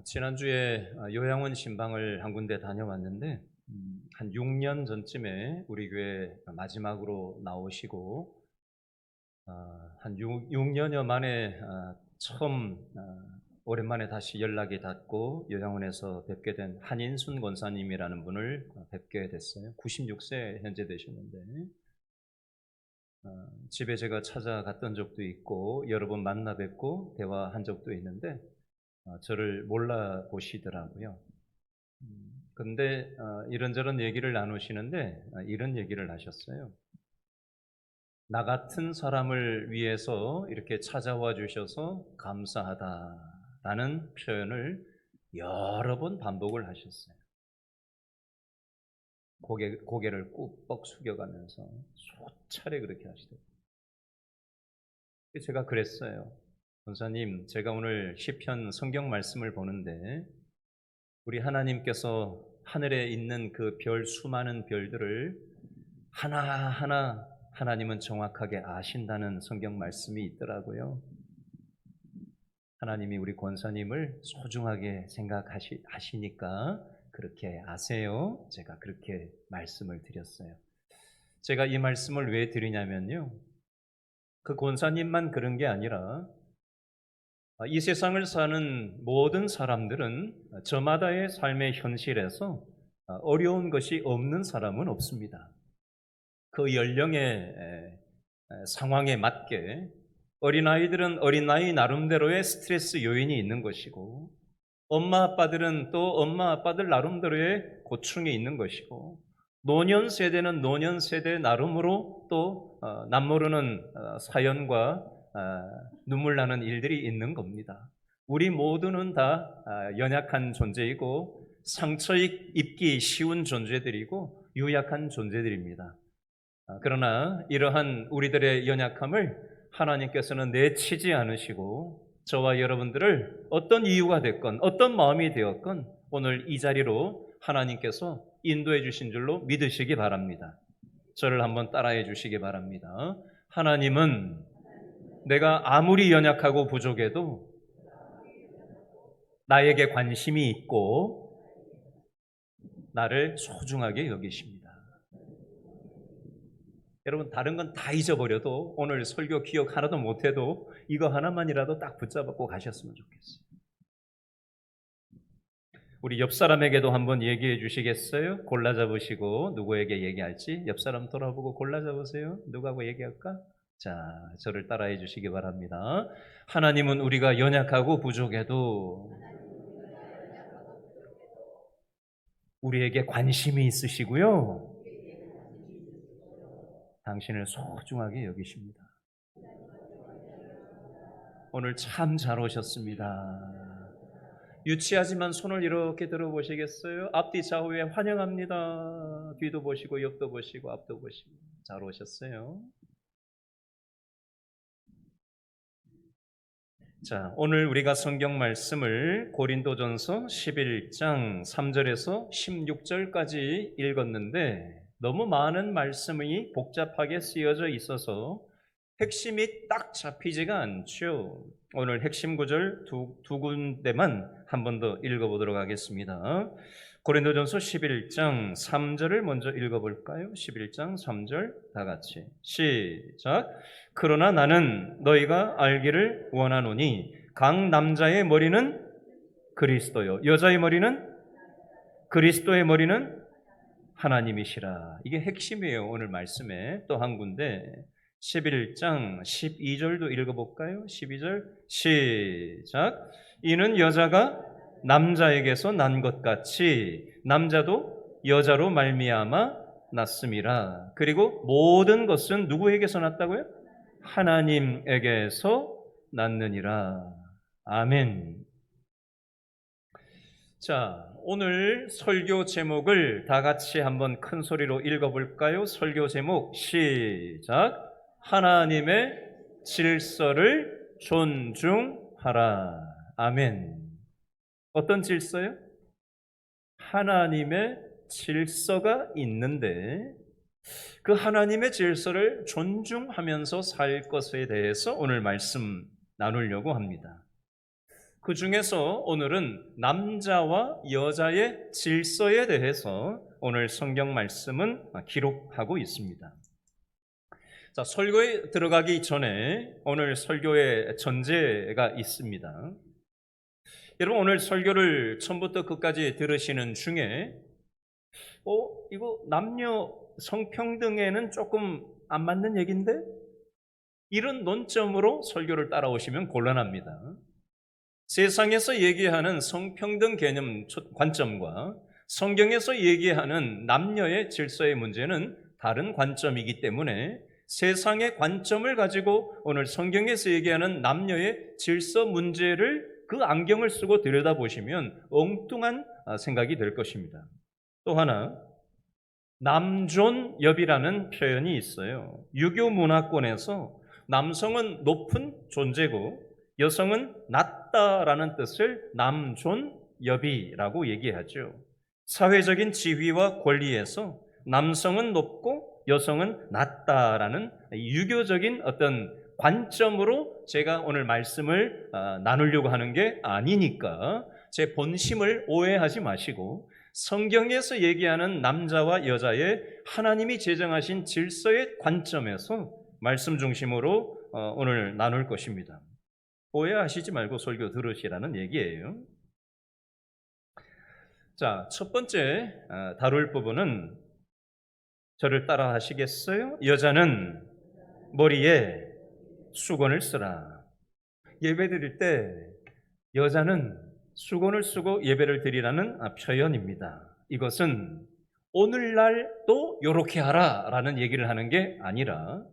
지난주에 요양원 신방을 한 군데 다녀왔는데 한 6년 전쯤에 우리 교회 마지막으로 나오시고 한 6년여 만에 처음 오랜만에 다시 연락이 닿고 요양원에서 뵙게 된 한인순 권사님이라는 분을 뵙게 됐어요. 96세 현재 되셨는데 집에 제가 찾아갔던 적도 있고 여러 번 만나 뵙고 대화한 적도 있는데 저를 몰라 보시더라고요. 근데 이런저런 얘기를 나누시는데 이런 얘기를 하셨어요. 나 같은 사람을 위해서 이렇게 찾아와 주셔서 감사하다라는 표현을 여러 번 반복을 하셨어요. 고개를 꾹뻑 숙여가면서 수차례 그렇게 하시더라고요. 제가 그랬어요. 권사님, 제가 오늘 시편 성경 말씀을 보는데 우리 하나님께서 하늘에 있는 그 별 수많은 별들을 하나하나 하나님은 정확하게 아신다는 성경 말씀이 있더라고요. 하나님이 우리 권사님을 소중하게 생각하시니까 그렇게 아세요. 제가 그렇게 말씀을 드렸어요. 제가 이 말씀을 왜 드리냐면요. 그 권사님만 그런 게 아니라 이 세상을 사는 모든 사람들은 저마다의 삶의 현실에서 어려운 것이 없는 사람은 없습니다. 그 연령의 상황에 맞게 어린아이들은 어린아이 나름대로의 스트레스 요인이 있는 것이고 엄마 아빠들은 또 엄마 아빠들 나름대로의 고충이 있는 것이고 노년 세대는 노년 세대 나름으로 또 남모르는 사연과 눈물 나는 일들이 있는 겁니다. 우리 모두는 다 연약한 존재이고 상처 입기 쉬운 존재들이고 유약한 존재들입니다. 그러나 이러한 우리들의 연약함을 하나님께서는 내치지 않으시고 저와 여러분들을 어떤 이유가 됐건 어떤 마음이 되었건 오늘 이 자리로 하나님께서 인도해 주신 줄로 믿으시기 바랍니다. 저를 한번 따라해 주시기 바랍니다. 하나님은 내가 아무리 연약하고 부족해도 나에게 관심이 있고 나를 소중하게 여기십니다. 여러분 다른 건 다 잊어버려도 오늘 설교 기억 하나도 못해도 이거 하나만이라도 딱 붙잡고 가셨으면 좋겠어요. 우리 옆 사람에게도 한번 얘기해 주시겠어요? 골라 잡으시고 누구에게 얘기할지 옆 사람 돌아보고 골라 잡으세요. 누구하고 얘기할까? 자, 저를 따라해 주시기 바랍니다. 하나님은 우리가 연약하고 부족해도 우리에게 관심이 있으시고요. 당신을 소중하게 여기십니다. 오늘 참 잘 오셨습니다. 유치하지만 손을 이렇게 들어보시겠어요? 앞뒤 좌우에 환영합니다. 뒤도 보시고 옆도 보시고 앞도 보시고 잘 오셨어요. 자, 오늘 우리가 성경 말씀을 고린도전서 11장 3절에서 16절까지 읽었는데 너무 많은 말씀이 복잡하게 쓰여져 있어서 핵심이 딱 잡히지가 않죠. 오늘 핵심 구절 두 군데만 한 번 더 읽어보도록 하겠습니다. 고린도전서 11장 3절을 먼저 읽어볼까요? 11장 3절 다 같이 시작. 그러나 나는 너희가 알기를 원하노니 각 남자의 머리는 그리스도요 여자의 머리는 그리스도의 머리는 하나님이시라. 이게 핵심이에요. 오늘 말씀에 또 한 군데 11장 12절도 읽어볼까요? 12절 시작. 이는 여자가 남자에게서 난 것 같이 남자도 여자로 말미암아 났음이라. 그리고 모든 것은 누구에게서 났다고요? 하나님에게서 났느니라. 아멘. 자, 오늘 설교 제목을 다 같이 한번 큰 소리로 읽어볼까요? 설교 제목 시작. 하나님의 질서를 존중하라. 아멘. 어떤 질서요? 하나님의 질서가 있는데 그 하나님의 질서를 존중하면서 살 것에 대해서 오늘 말씀 나누려고 합니다. 그 중에서 오늘은 남자와 여자의 질서에 대해서 오늘 성경 말씀은 기록하고 있습니다. 자, 설교에 들어가기 전에 오늘 설교의 전제가 있습니다. 여러분, 오늘 설교를 처음부터 끝까지 들으시는 중에 이거 남녀 성평등에는 조금 안 맞는 얘기인데? 이런 논점으로 설교를 따라오시면 곤란합니다. 세상에서 얘기하는 성평등 개념 관점과 성경에서 얘기하는 남녀의 질서의 문제는 다른 관점이기 때문에 세상의 관점을 가지고 오늘 성경에서 얘기하는 남녀의 질서 문제를 그 안경을 쓰고 들여다보시면 엉뚱한 생각이 될 것입니다. 또 하나, 남존여비라는 표현이 있어요. 유교 문화권에서 남성은 높은 존재고 여성은 낮다라는 뜻을 남존여비라고 얘기하죠. 사회적인 지위와 권리에서 남성은 높고 여성은 낮다라는 유교적인 어떤 관점으로 제가 오늘 말씀을 나누려고 하는 게 아니니까 제 본심을 오해하지 마시고 성경에서 얘기하는 남자와 여자의 하나님이 제정하신 질서의 관점에서 말씀 중심으로 오늘 나눌 것입니다. 오해하시지 말고 설교 들으시라는 얘기예요. 자, 첫 번째 다룰 부분은 저를 따라 하시겠어요? 여자는 머리에 수건을 쓰라. 예배 드릴 때 여자는 수건을 쓰고 예배를 드리라는 표현입니다. 이것은 오늘날도 이렇게 하라 라는 얘기를 하는 게 아니라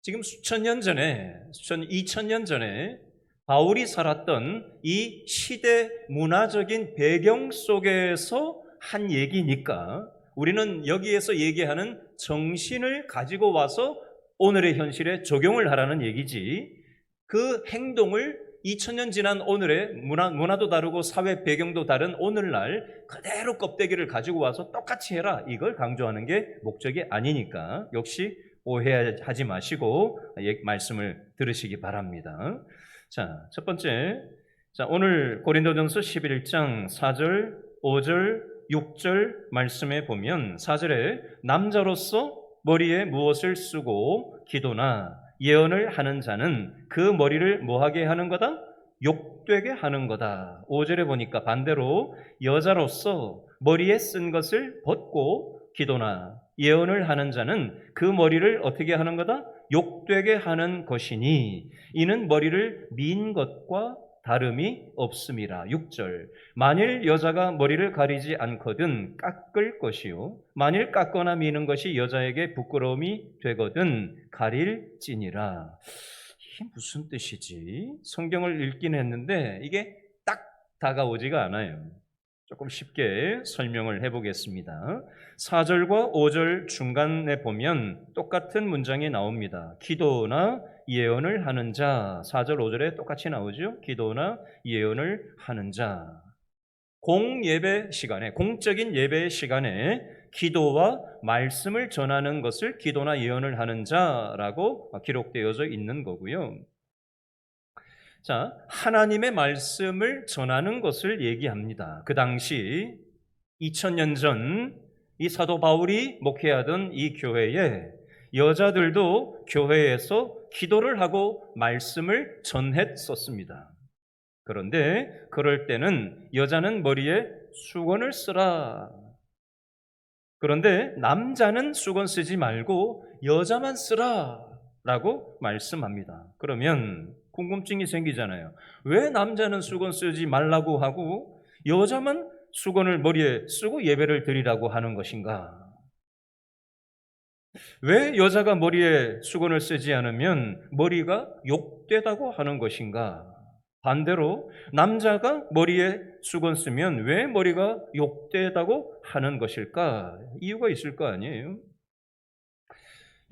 지금 수천 년 전에, 2000년 전에 바울이 살았던 이 시대 문화적인 배경 속에서 한 얘기니까 우리는 여기에서 얘기하는 정신을 가지고 와서 오늘의 현실에 적용을 하라는 얘기지, 그 행동을 2000년 지난 오늘의 문화도 다르고 사회 배경도 다른 오늘날 그대로 껍데기를 가지고 와서 똑같이 해라, 이걸 강조하는 게 목적이 아니니까 역시 오해하지 마시고 말씀을 들으시기 바랍니다. 자, 첫 번째, 오늘 고린도전서 11장 4절, 5절, 6절 말씀에 보면 4절에 남자로서 머리에 무엇을 쓰고 기도나 예언을 하는 자는 그 머리를 뭐하게 하는 거다? 욕되게 하는 거다. 5절에 보니까 반대로 여자로서 머리에 쓴 것을 벗고 기도나 예언을 하는 자는 그 머리를 어떻게 하는 거다? 욕되게 하는 것이니 이는 머리를 민 것과 다름이 없음이라. 6절, 만일 여자가 머리를 가리지 않거든 깎을 것이요 만일 깎거나 미는 것이 여자에게 부끄러움이 되거든 가릴지니라. 이게 무슨 뜻이지? 성경을 읽긴 했는데 이게 딱 다가오지가 않아요. 조금 쉽게 설명을 해보겠습니다. 4절과 5절 중간에 보면 똑같은 문장이 나옵니다. 기도나 예언을 하는 자. 4절 5절에 똑같이 나오죠. 기도나 예언을 하는 자. 공예배 시간에, 공적인 예배 시간에 기도와 말씀을 전하는 것을 기도나 예언을 하는 자라고 기록되어져 있는 거고요. 자, 하나님의 말씀을 전하는 것을 얘기합니다. 그 당시 2000년 전 이 사도 바울이 목회하던 이 교회에 여자들도 교회에서 기도를 하고 말씀을 전했었습니다. 그런데 그럴 때는 여자는 머리에 수건을 쓰라. 그런데 남자는 수건 쓰지 말고 여자만 쓰라 라고 말씀합니다. 그러면 궁금증이 생기잖아요. 왜 남자는 수건 쓰지 말라고 하고 여자만 수건을 머리에 쓰고 예배를 드리라고 하는 것인가? 왜 여자가 머리에 수건을 쓰지 않으면 머리가 욕되다고 하는 것인가? 반대로 남자가 머리에 수건 쓰면 왜 머리가 욕되다고 하는 것일까? 이유가 있을 거 아니에요?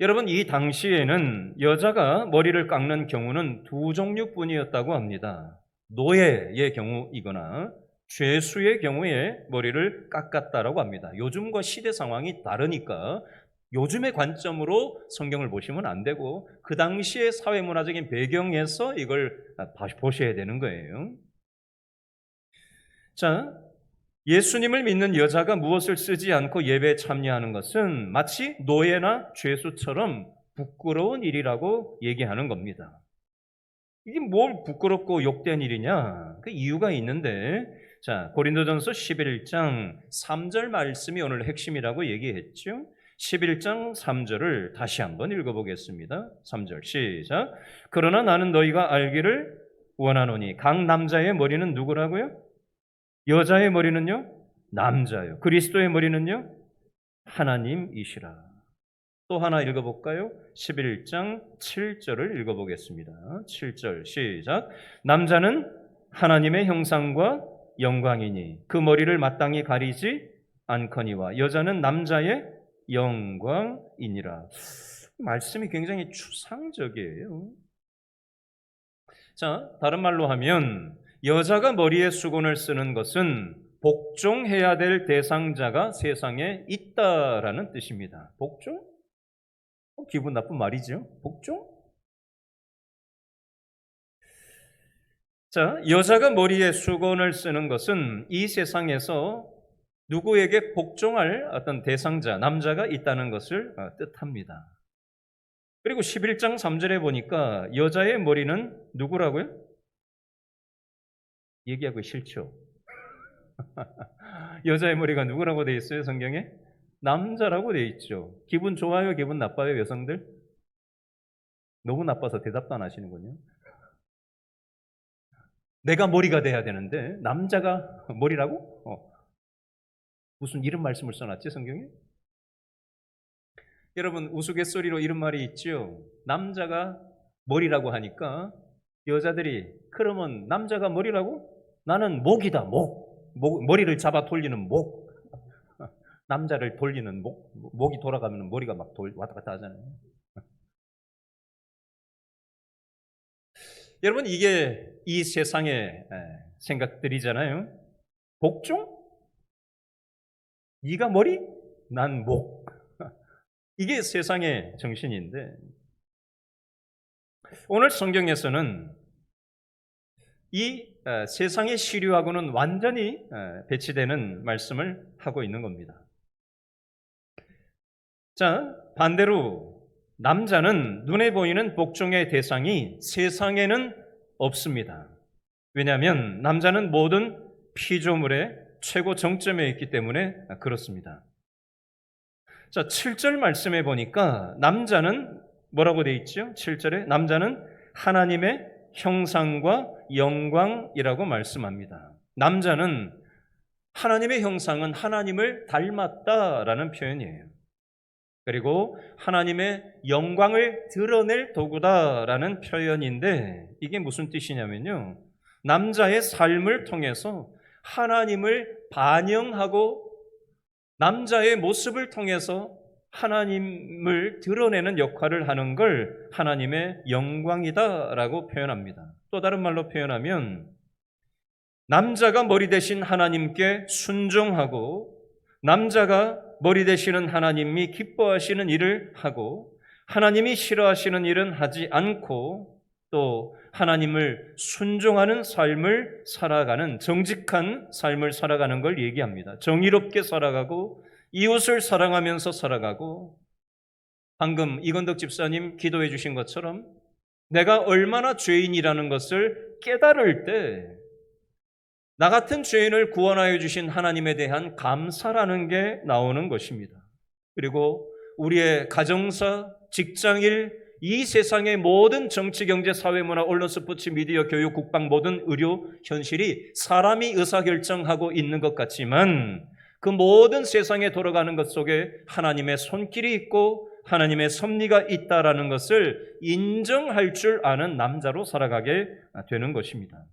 여러분, 이 당시에는 여자가 머리를 깎는 경우는 두 종류뿐이었다고 합니다. 노예의 경우이거나 죄수의 경우에 머리를 깎았다라고 합니다. 요즘과 시대 상황이 다르니까 요즘의 관점으로 성경을 보시면 안 되고 그 당시의 사회문화적인 배경에서 이걸 보셔야 되는 거예요. 자, 예수님을 믿는 여자가 무엇을 쓰지 않고 예배에 참여하는 것은 마치 노예나 죄수처럼 부끄러운 일이라고 얘기하는 겁니다. 이게 뭘 부끄럽고 욕된 일이냐? 그 이유가 있는데, 자, 고린도전서 11장 3절 말씀이 오늘 핵심이라고 얘기했죠. 11장 3절을 다시 한번 읽어보겠습니다. 3절 시작. 그러나 나는 너희가 알기를 원하노니 각 남자의 머리는 누구라고요? 여자의 머리는요? 남자요. 그리스도의 머리는요? 하나님이시라. 또 하나 읽어볼까요? 11장 7절을 읽어보겠습니다. 7절 시작. 남자는 하나님의 형상과 영광이니 그 머리를 마땅히 가리지 않거니와 여자는 남자의 영광이니라. 말씀이 굉장히 추상적이에요. 자, 다른 말로 하면 여자가 머리에 수건을 쓰는 것은 복종해야 될 대상자가 세상에 있다라는 뜻입니다. 복종? 기분 나쁜 말이죠. 복종? 자, 여자가 머리에 수건을 쓰는 것은 이 세상에서 누구에게 복종할 어떤 대상자, 남자가 있다는 것을 뜻합니다. 그리고 11장 3절에 보니까 여자의 머리는 누구라고요? 얘기하기 싫죠. 여자의 머리가 누구라고 되어 있어요, 성경에? 남자라고 되어 있죠. 기분 좋아요, 기분 나빠요, 여성들? 너무 나빠서 대답도 안 하시는군요. 내가 머리가 돼야 되는데 남자가 머리라고? 무슨 이런 말씀을 써놨지, 성경에? 여러분, 우스갯소리로 이런 말이 있죠. 남자가 머리라고 하니까 여자들이 그러면 남자가 머리라고? 나는 목이다, 목. 머리를 잡아 돌리는 목. 남자를 돌리는 목. 목이 돌아가면 머리가 막 왔다 갔다 하잖아요. 여러분, 이게 이 세상의 생각들이잖아요. 복종? 네가 머리? 난 목. 이게 세상의 정신인데 오늘 성경에서는 이 세상의 시류하고는 완전히 배치되는 말씀을 하고 있는 겁니다. 자, 반대로 남자는 눈에 보이는 복종의 대상이 세상에는 없습니다. 왜냐하면 남자는 모든 피조물의 최고 정점에 있기 때문에 그렇습니다. 자, 7절 말씀해 보니까 남자는 뭐라고 되어 있죠? 7절에 남자는 하나님의 형상과 영광이라고 말씀합니다. 남자는 하나님의 형상은 하나님을 닮았다라는 표현이에요. 그리고 하나님의 영광을 드러낼 도구다라는 표현인데 이게 무슨 뜻이냐면요. 남자의 삶을 통해서 하나님을 반영하고 남자의 모습을 통해서 하나님을 드러내는 역할을 하는 걸 하나님의 영광이다라고 표현합니다. 또 다른 말로 표현하면 남자가 머리 대신 하나님께 순종하고 남자가 머리 되시는 하나님이 기뻐하시는 일을 하고 하나님이 싫어하시는 일은 하지 않고 또 하나님을 순종하는 삶을 살아가는 정직한 삶을 살아가는 걸 얘기합니다. 정의롭게 살아가고 이웃을 사랑하면서 살아가고 방금 이건덕 집사님 기도해 주신 것처럼 내가 얼마나 죄인이라는 것을 깨달을 때 나 같은 죄인을 구원하여 주신 하나님에 대한 감사라는 게 나오는 것입니다. 그리고 우리의 가정사, 직장일, 이 세상의 모든 정치, 경제, 사회, 문화, 언론, 스포츠, 미디어, 교육, 국방, 모든 의료, 현실이 사람이 의사결정하고 있는 것 같지만 그 모든 세상에 돌아가는 것 속에 하나님의 손길이 있고 하나님의 섭리가 있다라는 것을 인정할 줄 아는 남자로 살아가게 되는 것입니다.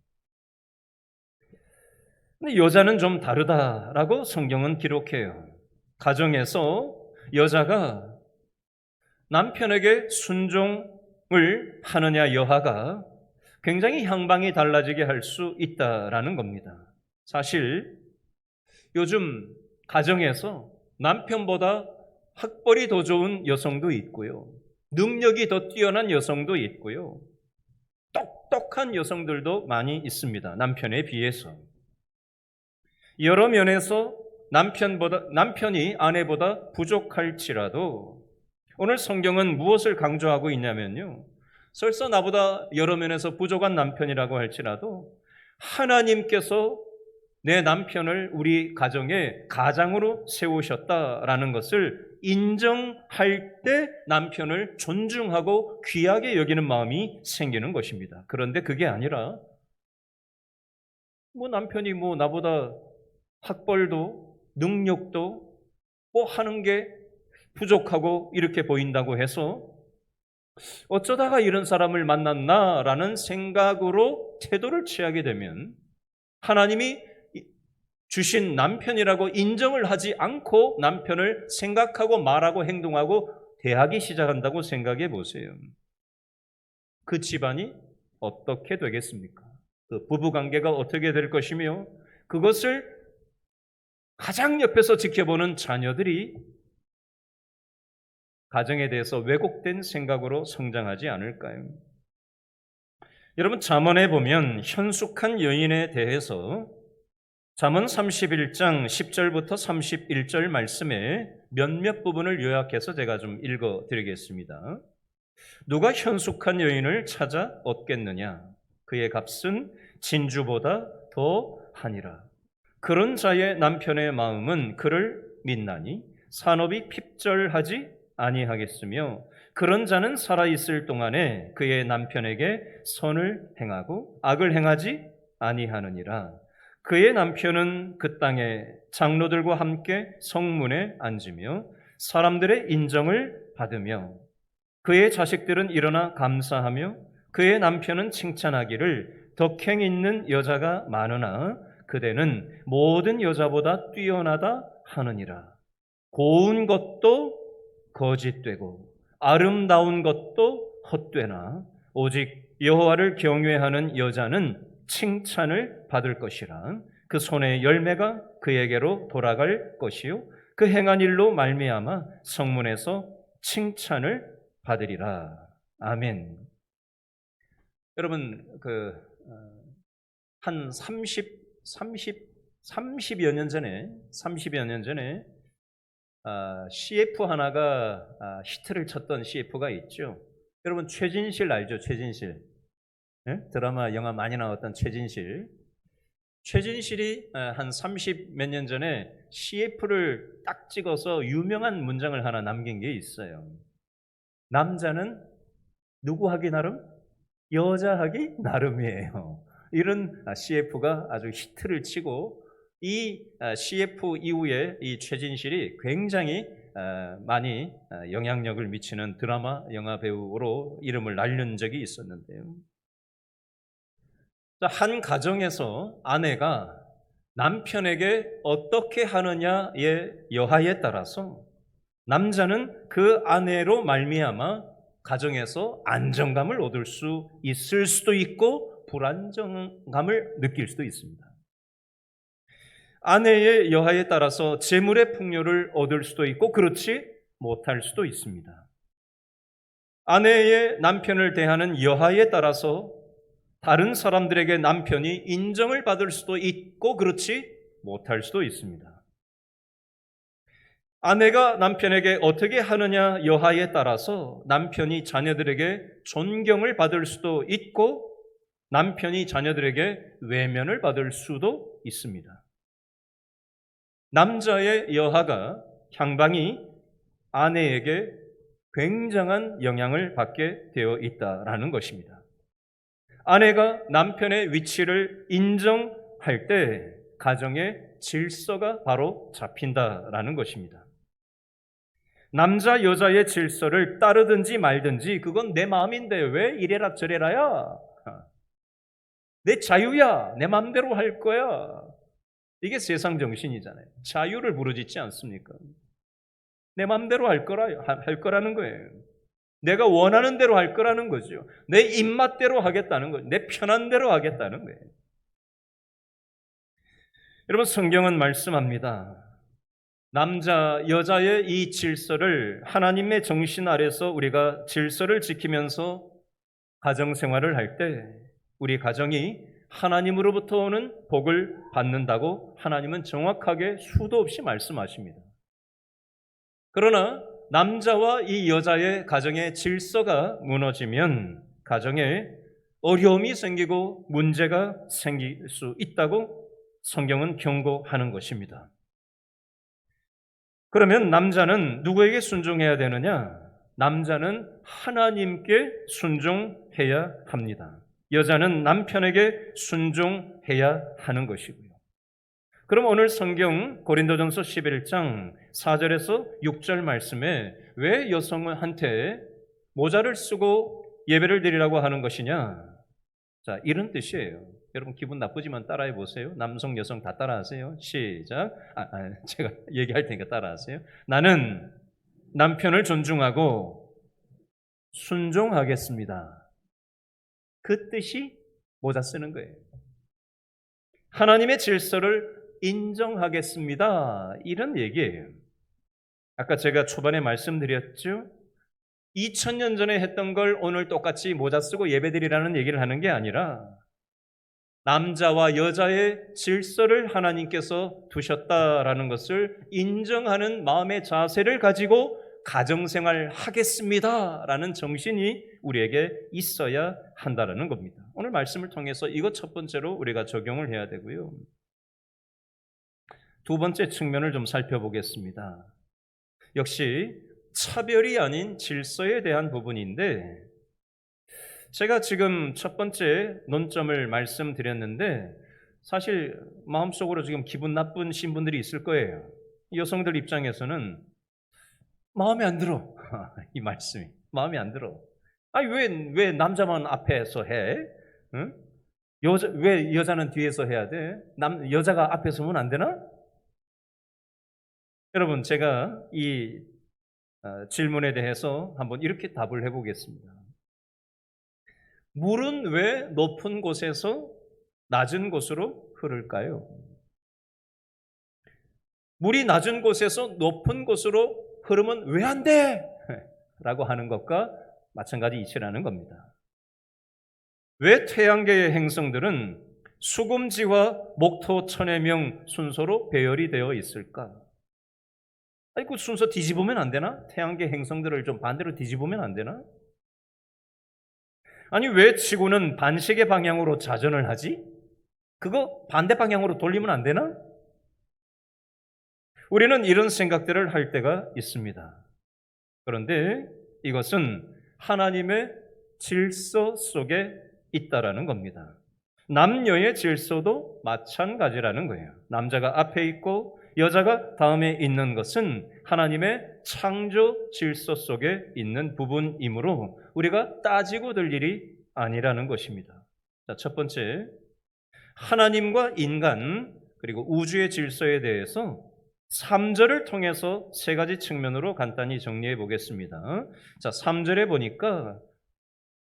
근데 여자는 좀 다르다라고 성경은 기록해요. 가정에서 여자가 남편에게 순종을 하느냐 여하가 굉장히 향방이 달라지게 할 수 있다라는 겁니다. 사실 요즘 가정에서 남편보다 학벌이 더 좋은 여성도 있고요. 능력이 더 뛰어난 여성도 있고요. 똑똑한 여성들도 많이 있습니다. 남편에 비해서. 여러 면에서 남편이 아내보다 부족할지라도 오늘 성경은 무엇을 강조하고 있냐면요. 설사 나보다 여러 면에서 부족한 남편이라고 할지라도 하나님께서 내 남편을 우리 가정의 가장으로 세우셨다라는 것을 인정할 때 남편을 존중하고 귀하게 여기는 마음이 생기는 것입니다. 그런데 그게 아니라 남편이 나보다 학벌도 능력도 하는 게 부족하고 이렇게 보인다고 해서 어쩌다가 이런 사람을 만났나라는 생각으로 태도를 취하게 되면 하나님이 주신 남편이라고 인정을 하지 않고 남편을 생각하고 말하고 행동하고 대하기 시작한다고 생각해 보세요. 그 집안이 어떻게 되겠습니까? 그 부부관계가 어떻게 될 것이며 그것을 가장 옆에서 지켜보는 자녀들이 가정에 대해서 왜곡된 생각으로 성장하지 않을까요? 여러분, 잠언에 보면 현숙한 여인에 대해서 잠언 31장 10절부터 31절 말씀에 몇몇 부분을 요약해서 제가 좀 읽어드리겠습니다. 누가 현숙한 여인을 찾아 얻겠느냐? 그의 값은 진주보다 더 하니라. 그런 자의 남편의 마음은 그를 믿나니 산업이 핍절하지 아니하겠으며 그런 자는 살아있을 동안에 그의 남편에게 선을 행하고 악을 행하지 아니하느니라. 그의 남편은 그 땅에 장로들과 함께 성문에 앉으며 사람들의 인정을 받으며 그의 자식들은 일어나 감사하며 그의 남편은 칭찬하기를 덕행 있는 여자가 많으나 그대는 모든 여자보다 뛰어나다 하느니라. 고운 것도 거짓되고 아름다운 것도 헛되나 오직 여호와를 경외하는 여자는 칭찬을 받을 것이라. 그 손의 열매가 그에게로 돌아갈 것이요 그 행한 일로 말미암아 성문에서 칭찬을 받으리라. 아멘. 여러분 한 30여 년 전에 CF 하나가 히트를 쳤던 CF가 있죠. 여러분 최진실 알죠? 최진실. 네? 드라마, 영화 많이 나왔던 최진실. 최진실이 한 30 몇 년 전에 CF를 딱 찍어서 유명한 문장을 하나 남긴 게 있어요. 남자는 누구 하기 나름? 여자 하기 나름이에요. 이런 CF가 아주 히트를 치고 이 CF 이후에 이 최진실이 굉장히 많이 영향력을 미치는 드라마, 영화 배우로 이름을 날린 적이 있었는데요. 한 가정에서 아내가 남편에게 어떻게 하느냐의 여하에 따라서 남자는 그 아내로 말미암아 가정에서 안정감을 얻을 수 있을 수도 있고 불안정감을 느낄 수도 있습니다. 아내의 여하에 따라서 재물의 풍요를 얻을 수도 있고 그렇지 못할 수도 있습니다. 아내의 남편을 대하는 여하에 따라서 다른 사람들에게 남편이 인정을 받을 수도 있고 그렇지 못할 수도 있습니다. 아내가 남편에게 어떻게 하느냐 여하에 따라서 남편이 자녀들에게 존경을 받을 수도 있고 남편이 자녀들에게 외면을 받을 수도 있습니다. 남자의 여하가 향방이 아내에게 굉장한 영향을 받게 되어 있다라는 것입니다. 아내가 남편의 위치를 인정할 때 가정의 질서가 바로 잡힌다라는 것입니다. 남자 여자의 질서를 따르든지 말든지 그건 내 마음인데 왜 이래라 저래라야? 내 자유야. 내 마음대로 할 거야. 이게 세상 정신이잖아요. 자유를 부르짖지 않습니까? 내 마음대로 할 거라는 거예요. 내가 원하는 대로 할 거라는 거죠. 내 입맛대로 하겠다는 거예요. 내 편한 대로 하겠다는 거예요. 여러분, 성경은 말씀합니다. 남자, 여자의 이 질서를 하나님의 정신 아래서 우리가 질서를 지키면서 가정생활을 할 때 우리 가정이 하나님으로부터 오는 복을 받는다고 하나님은 정확하게 수도 없이 말씀하십니다. 그러나 남자와 이 여자의 가정의 질서가 무너지면 가정에 어려움이 생기고 문제가 생길 수 있다고 성경은 경고하는 것입니다. 그러면 남자는 누구에게 순종해야 되느냐? 남자는 하나님께 순종해야 합니다. 여자는 남편에게 순종해야 하는 것이고요. 그럼 오늘 성경 고린도전서 11장 4절에서 6절 말씀에 왜 여성한테 모자를 쓰고 예배를 드리라고 하는 것이냐? 자, 이런 뜻이에요. 여러분 기분 나쁘지만 따라해 보세요. 남성, 여성 다 따라하세요. 시작. 제가 얘기할 테니까 따라하세요. 나는 남편을 존중하고 순종하겠습니다. 그 뜻이 모자 쓰는 거예요. 하나님의 질서를 인정하겠습니다. 이런 얘기예요. 아까 제가 초반에 말씀드렸죠. 2000년 전에 했던 걸 오늘 똑같이 모자 쓰고 예배드리라는 얘기를 하는 게 아니라 남자와 여자의 질서를 하나님께서 두셨다라는 것을 인정하는 마음의 자세를 가지고 가정생활 하겠습니다라는 정신이 우리에게 있어야 한다는 겁니다. 오늘 말씀을 통해서 이것 첫 번째로 우리가 적용을 해야 되고요. 두 번째 측면을 좀 살펴보겠습니다. 역시 차별이 아닌 질서에 대한 부분인데 제가 지금 첫 번째 논점을 말씀드렸는데 사실 마음속으로 지금 기분 나쁘신 분들이 있을 거예요. 여성들 입장에서는 마음에 안 들어. 이 말씀이 마음에 안 들어. 아니 왜 남자만 앞에서 해? 응? 왜 여자는 뒤에서 해야 돼? 여자가 앞에 서면 안 되나? 여러분 제가 이 질문에 대해서 한번 이렇게 답을 해보겠습니다. 물은 왜 높은 곳에서 낮은 곳으로 흐를까요? 물이 낮은 곳에서 높은 곳으로 흐르면 왜 안 돼? 라고 하는 것과 마찬가지 이치라는 겁니다. 왜 태양계의 행성들은 수금지와 목토 천해명 순서로 배열이 되어 있을까? 아니 그 순서 뒤집으면 안 되나? 태양계 행성들을 좀 반대로 뒤집으면 안 되나? 아니 왜 지구는 반시계 방향으로 자전을 하지? 그거 반대 방향으로 돌리면 안 되나? 우리는 이런 생각들을 할 때가 있습니다. 그런데 이것은 하나님의 질서 속에 있다라는 겁니다. 남녀의 질서도 마찬가지라는 거예요. 남자가 앞에 있고 여자가 다음에 있는 것은 하나님의 창조 질서 속에 있는 부분이므로 우리가 따지고 들 일이 아니라는 것입니다. 자, 첫 번째, 하나님과 인간 그리고 우주의 질서에 대해서 3절을 통해서 세 가지 측면으로 간단히 정리해 보겠습니다. 자, 3절에 보니까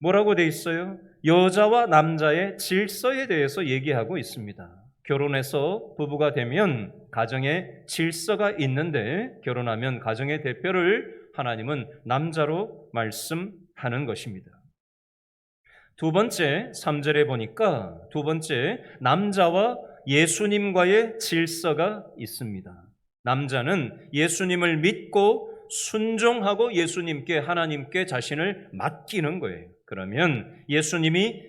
뭐라고 돼 있어요? 여자와 남자의 질서에 대해서 얘기하고 있습니다. 결혼해서 부부가 되면 가정에 질서가 있는데 결혼하면 가정의 대표를 하나님은 남자로 말씀하는 것입니다. 두 번째, 3절에 보니까 두 번째, 남자와 예수님과의 질서가 있습니다. 남자는 예수님을 믿고 순종하고 예수님께 하나님께 자신을 맡기는 거예요. 그러면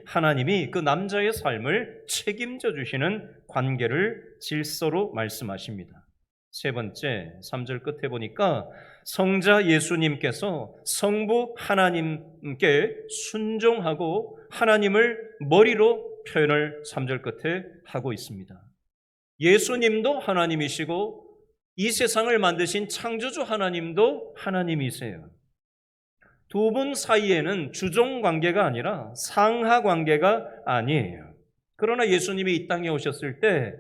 하나님이 그 남자의 삶을 책임져 주시는 관계를 질서로 말씀하십니다. 세 번째, 3절 끝에 보니까 성자 예수님께서 성부 하나님께 순종하고 하나님을 머리로 표현을 3절 끝에 하고 있습니다. 예수님도 하나님이시고 이 세상을 만드신 창조주 하나님도 하나님이세요. 두 분 사이에는 주종 관계가 아니라 상하 관계가 아니에요. 그러나 예수님이 이 땅에 오셨을 때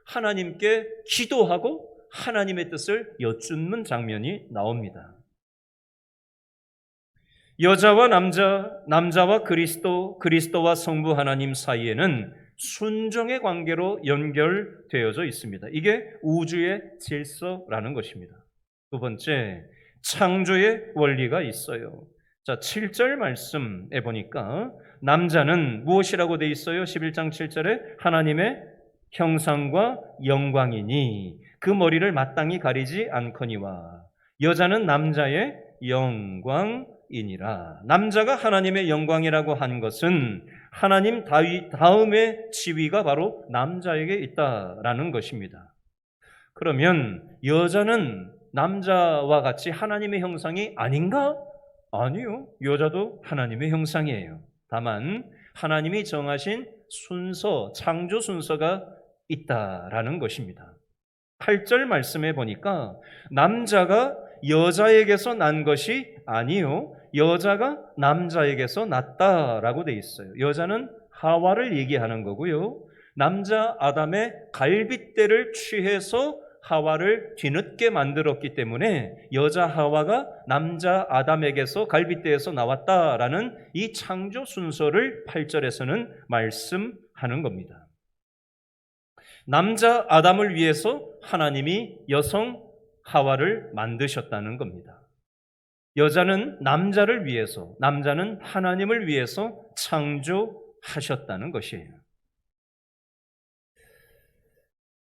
하나님께 기도하고 하나님의 뜻을 여쭙는 장면이 나옵니다. 여자와 남자, 남자와 그리스도, 그리스도와 성부 하나님 사이에는 순종의 관계로 연결되어져 있습니다. 이게 우주의 질서라는 것입니다. 두 번째, 창조의 원리가 있어요. 자, 7절 말씀에 보니까 남자는 무엇이라고 돼 있어요? 11장 7절에 하나님의 형상과 영광이니 그 머리를 마땅히 가리지 않거니와 여자는 남자의 영광이니라. 남자가 하나님의 영광이라고 한 것은 하나님 다음의 지위가 바로 남자에게 있다라는 것입니다. 그러면 여자는 남자와 같이 하나님의 형상이 아닌가? 아니요. 여자도 하나님의 형상이에요. 다만 하나님이 정하신 순서, 창조 순서가 있다라는 것입니다. 8절 말씀에 보니까 남자가 여자에게서 난 것이 아니요, 여자가 남자에게서 났다라고 돼 있어요. 여자는 하와를 얘기하는 거고요. 남자 아담의 갈빗대를 취해서 하와를 뒤늦게 만들었기 때문에 여자 하와가 남자 아담에게서 갈빗대에서 나왔다라는 이 창조 순서를 8절에서는 말씀하는 겁니다. 남자 아담을 위해서 하나님이 여성 하와를 만드셨다는 겁니다. 여자는 남자를 위해서, 남자는 하나님을 위해서 창조하셨다는 것이에요.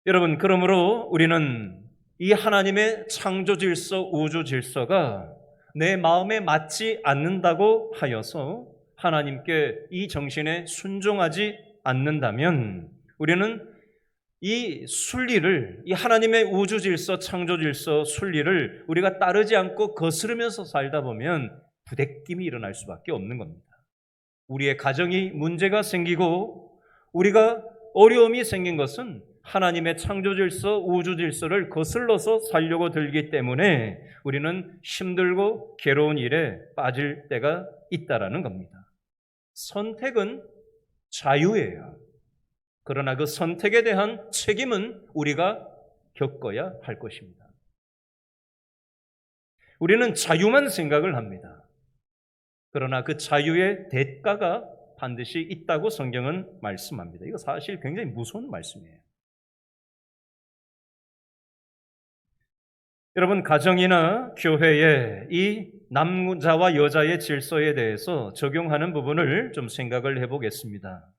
여러분, 그러므로 우리는 이 하나님의 창조 질서, 우주 질서가 내 마음에 맞지 않는다고 하여서 하나님께 이 정신에 순종하지 않는다면 우리는 이 순리를, 이 하나님의 우주 질서, 창조 질서, 순리를 우리가 따르지 않고 거스르면서 살다 보면 부대낌이 일어날 수밖에 없는 겁니다. 우리의 가정이 문제가 생기고 우리가 어려움이 생긴 것은 하나님의 창조 질서, 우주 질서를 거슬러서 살려고 들기 때문에 우리는 힘들고 괴로운 일에 빠질 때가 있다라는 겁니다. 선택은 자유예요. 그러나 그 선택에 대한 책임은 우리가 겪어야 할 것입니다. 우리는 자유만 생각을 합니다. 그러나 그 자유의 대가가 반드시 있다고 성경은 말씀합니다. 이거 사실 굉장히 무서운 말씀이에요. 여러분, 가정이나 교회에 이 남자와 여자의 질서에 대해서 적용하는 부분을 좀 생각을 해보겠습니다.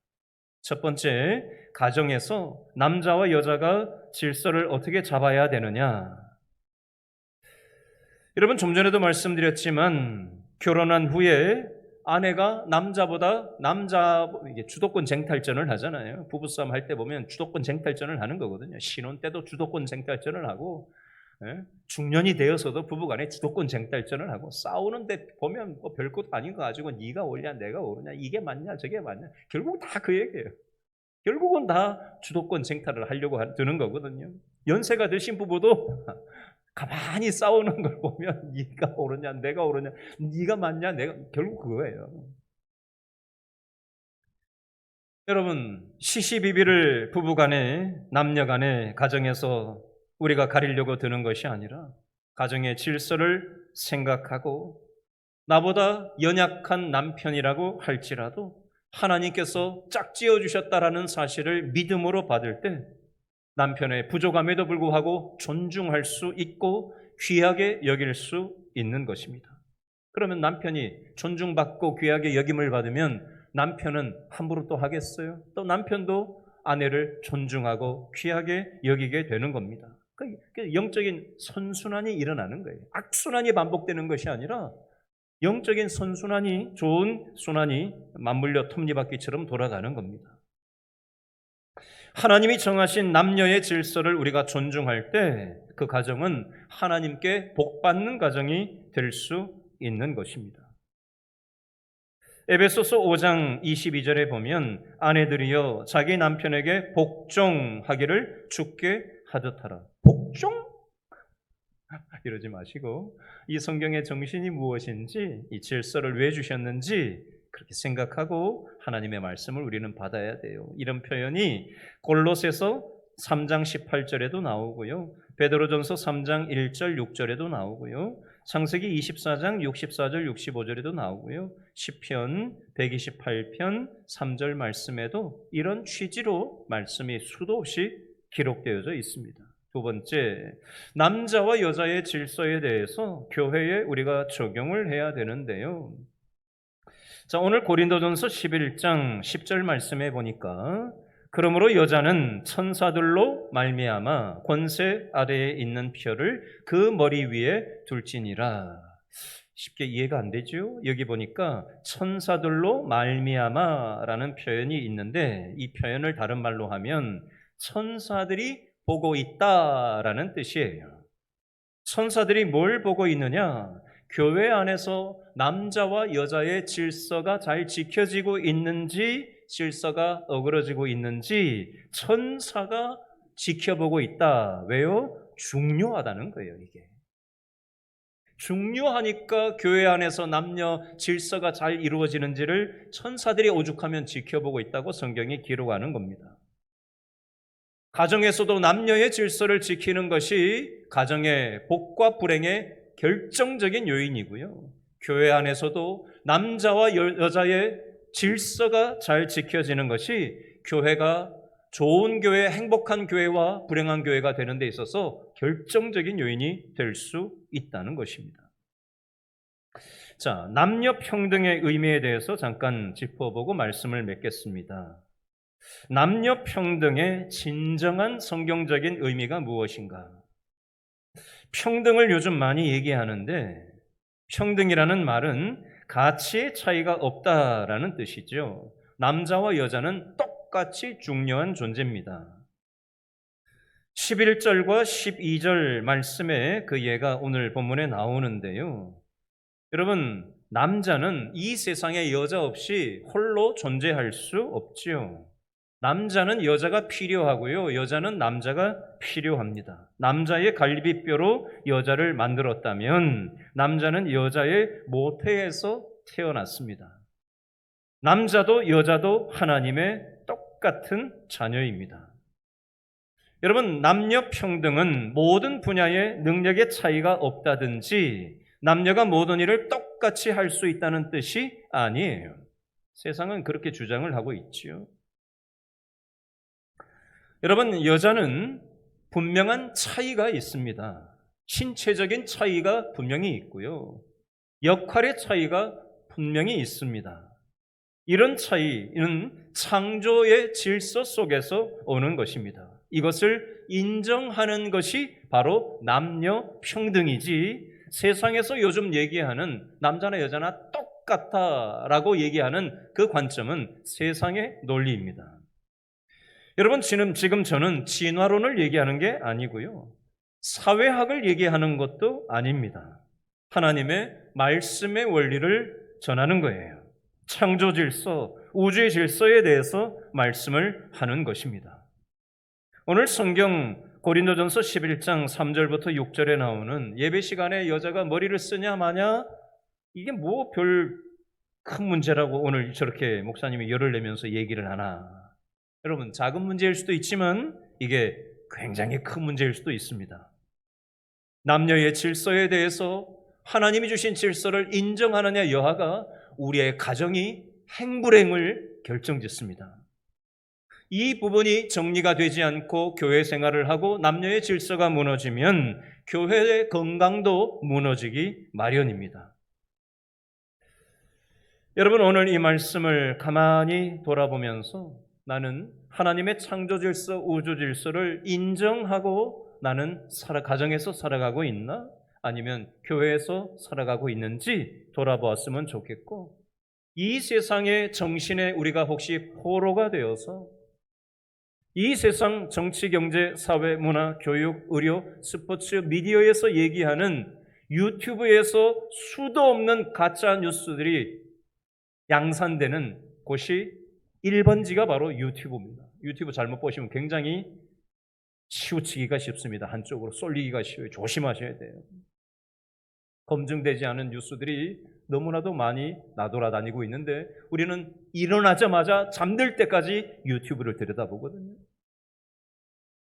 첫 번째, 가정에서 남자와 여자가 질서를 어떻게 잡아야 되느냐. 여러분, 좀 전에도 말씀드렸지만 결혼한 후에 아내가 이게 주도권 쟁탈전을 하잖아요. 부부싸움 할 때 보면 주도권 쟁탈전을 하는 거거든요. 신혼 때도 주도권 쟁탈전을 하고, 중년이 되어서도 부부간에 주도권 쟁탈전을 하고, 싸우는데 보면 뭐 별것 아닌 거 가지고 네가 옳냐 내가 옳냐, 이게 맞냐 저게 맞냐, 결국 다 그 얘기예요. 결국은 다 주도권 쟁탈을 하려고 드는 거거든요. 연세가 드신 부부도 가만히 싸우는 걸 보면 네가 옳으냐 내가 옳으냐, 네가 맞냐 내가, 결국 그거예요. 여러분, 시시비비를 부부간에, 남녀간에, 가정에서 우리가 가리려고 드는 것이 아니라 가정의 질서를 생각하고 나보다 연약한 남편이라고 할지라도 하나님께서 짝지어 주셨다라는 사실을 믿음으로 받을 때 남편의 부족함에도 불구하고 존중할 수 있고 귀하게 여길 수 있는 것입니다. 그러면 남편이 존중받고 귀하게 여김을 받으면 남편은 함부로 또 하겠어요? 또 남편도 아내를 존중하고 귀하게 여기게 되는 겁니다. 영적인 선순환이 일어나는 거예요. 악순환이 반복되는 것이 아니라 영적인 선순환이, 좋은 순환이 맞물려 톱니바퀴처럼 돌아가는 겁니다. 하나님이 정하신 남녀의 질서를 우리가 존중할 때 그 가정은 하나님께 복받는 가정이 될 수 있는 것입니다. 에베소서 5장 22절에 보면 아내들이여 자기 남편에게 복종하기를 주께 하듯하라. 복종? 이러지 마시고 이 성경의 정신이 무엇인지, 이 질서를 왜 주셨는지 그렇게 생각하고 하나님의 말씀을 우리는 받아야 돼요. 이런 표현이 골로새서 3장 18절에도 나오고요, 베드로전서 3장 1절 6절에도 나오고요, 창세기 24장 64절 65절에도 나오고요, 시편 128편 3절 말씀에도 이런 취지로 말씀이 수도 없이 기록되어져 있습니다. 두 번째, 남자와 여자의 질서에 대해서 교회에 우리가 적용을 해야 되는데요. 자, 오늘 고린도전서 11장 10절 말씀에 보니까 그러므로 여자는 천사들로 말미암아 권세 아래에 있는 표를 그 머리 위에 둘지니라. 쉽게 이해가 안 되죠? 여기 보니까 천사들로 말미암아라는 표현이 있는데 이 표현을 다른 말로 하면 천사들이 보고 있다라는 뜻이에요. 천사들이 뭘 보고 있느냐? 교회 안에서 남자와 여자의 질서가 잘 지켜지고 있는지, 질서가 어그러지고 있는지 천사가 지켜보고 있다. 왜요? 중요하다는 거예요, 이게. 중요하니까 교회 안에서 남녀 질서가 잘 이루어지는지를 천사들이 오죽하면 지켜보고 있다고 성경이 기록하는 겁니다. 가정에서도 남녀의 질서를 지키는 것이 가정의 복과 불행의 결정적인 요인이고요. 교회 안에서도 남자와 여자의 질서가 잘 지켜지는 것이 교회가 좋은 교회, 행복한 교회와 불행한 교회가 되는 데 있어서 결정적인 요인이 될 수 있다는 것입니다. 자, 남녀 평등의 의미에 대해서 잠깐 짚어보고 말씀을 맺겠습니다. 남녀 평등의 진정한 성경적인 의미가 무엇인가? 평등을 요즘 많이 얘기하는데 평등이라는 말은 가치의 차이가 없다라는 뜻이죠. 남자와 여자는 똑같이 중요한 존재입니다. 11절과 12절 말씀에 그 예가 오늘 본문에 나오는데요. 여러분, 남자는 이 세상에 여자 없이 홀로 존재할 수 없지요. 남자는 여자가 필요하고요. 여자는 남자가 필요합니다. 남자의 갈비뼈로 여자를 만들었다면 남자는 여자의 모태에서 태어났습니다. 남자도 여자도 하나님의 똑같은 자녀입니다. 여러분, 남녀 평등은 모든 분야의 능력의 차이가 없다든지 남녀가 모든 일을 똑같이 할 수 있다는 뜻이 아니에요. 세상은 그렇게 주장을 하고 있지요. 여러분, 여자는 분명한 차이가 있습니다. 신체적인 차이가 분명히 있고요. 역할의 차이가 분명히 있습니다. 이런 차이는 창조의 질서 속에서 오는 것입니다. 이것을 인정하는 것이 바로 남녀 평등이지 세상에서 요즘 얘기하는 남자나 여자나 똑같다라고 얘기하는 그 관점은 세상의 논리입니다. 여러분, 지금 저는 진화론을 얘기하는 게 아니고요. 사회학을 얘기하는 것도 아닙니다. 하나님의 말씀의 원리를 전하는 거예요. 창조 질서, 우주의 질서에 대해서 말씀을 하는 것입니다. 오늘 성경 고린도전서 11장 3절부터 6절에 나오는 예배 시간에 여자가 머리를 쓰냐 마냐 이게 뭐 별 큰 문제라고 오늘 저렇게 목사님이 열을 내면서 얘기를 하나. 여러분, 작은 문제일 수도 있지만 이게 굉장히 큰 문제일 수도 있습니다. 남녀의 질서에 대해서 하나님이 주신 질서를 인정하느냐 여하가 우리의 가정이 행불행을 결정짓습니다. 이 부분이 정리가 되지 않고 교회 생활을 하고 남녀의 질서가 무너지면 교회의 건강도 무너지기 마련입니다. 여러분, 오늘 이 말씀을 가만히 돌아보면서 나는 하나님의 창조 질서, 우주 질서를 인정하고 나는 가정에서 살아가고 있나? 아니면 교회에서 살아가고 있는지 돌아보았으면 좋겠고, 이 세상의 정신에 우리가 혹시 포로가 되어서 이 세상 정치, 경제, 사회, 문화, 교육, 의료, 스포츠, 미디어에서 얘기하는 유튜브에서 수도 없는 가짜 뉴스들이 양산되는 곳이 1번지가 바로 유튜브입니다. 유튜브 잘못 보시면 굉장히 치우치기가 쉽습니다. 한쪽으로 쏠리기가 쉬워요. 조심하셔야 돼요. 검증되지 않은 뉴스들이 너무나도 많이 나돌아다니고 있는데 우리는 일어나자마자 잠들 때까지 유튜브를 들여다보거든요.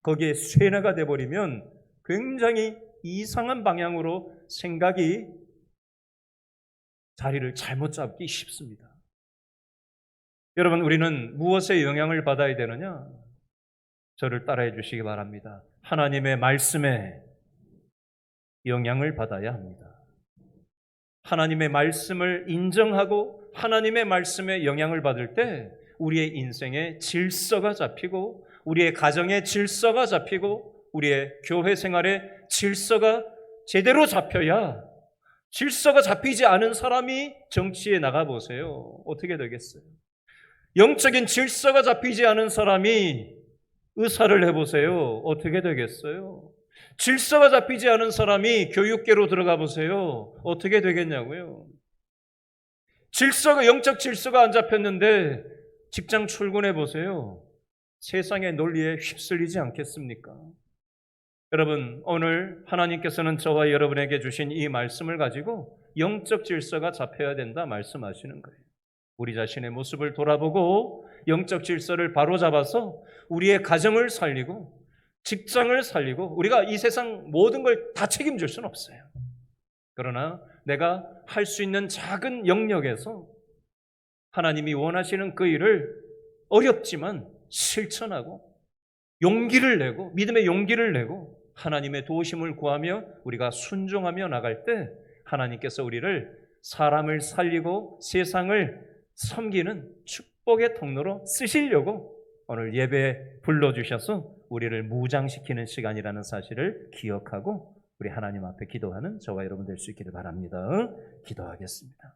거기에 쇠뇌가 돼버리면 굉장히 이상한 방향으로 생각이 자리를 잘못 잡기 쉽습니다. 여러분, 우리는 무엇에 영향을 받아야 되느냐? 저를 따라해 주시기 바랍니다. 하나님의 말씀에 영향을 받아야 합니다. 하나님의 말씀을 인정하고 하나님의 말씀에 영향을 받을 때 우리의 인생에 질서가 잡히고 우리의 가정에 질서가 잡히고 우리의 교회 생활에 질서가 제대로 잡혀야, 질서가 잡히지 않은 사람이 정치에 나가보세요. 어떻게 되겠어요? 영적인 질서가 잡히지 않은 사람이 의사를 해보세요. 어떻게 되겠어요? 질서가 잡히지 않은 사람이 교육계로 들어가 보세요. 어떻게 되겠냐고요? 영적 질서가 안 잡혔는데 직장 출근해 보세요. 세상의 논리에 휩쓸리지 않겠습니까? 여러분, 오늘 하나님께서는 저와 여러분에게 주신 이 말씀을 가지고 영적 질서가 잡혀야 된다 말씀하시는 거예요. 우리 자신의 모습을 돌아보고 영적 질서를 바로잡아서 우리의 가정을 살리고 직장을 살리고, 우리가 이 세상 모든 걸 다 책임질 수는 없어요. 그러나 내가 할 수 있는 작은 영역에서 하나님이 원하시는 그 일을 어렵지만 실천하고 용기를 내고, 믿음의 용기를 내고 하나님의 도우심을 구하며 우리가 순종하며 나갈 때 하나님께서 우리를 사람을 살리고 세상을 섬기는 축복의 통로로 쓰시려고 오늘 예배에 불러주셔서 우리를 무장시키는 시간이라는 사실을 기억하고 우리 하나님 앞에 기도하는 저와 여러분 될 수 있기를 바랍니다. 기도하겠습니다.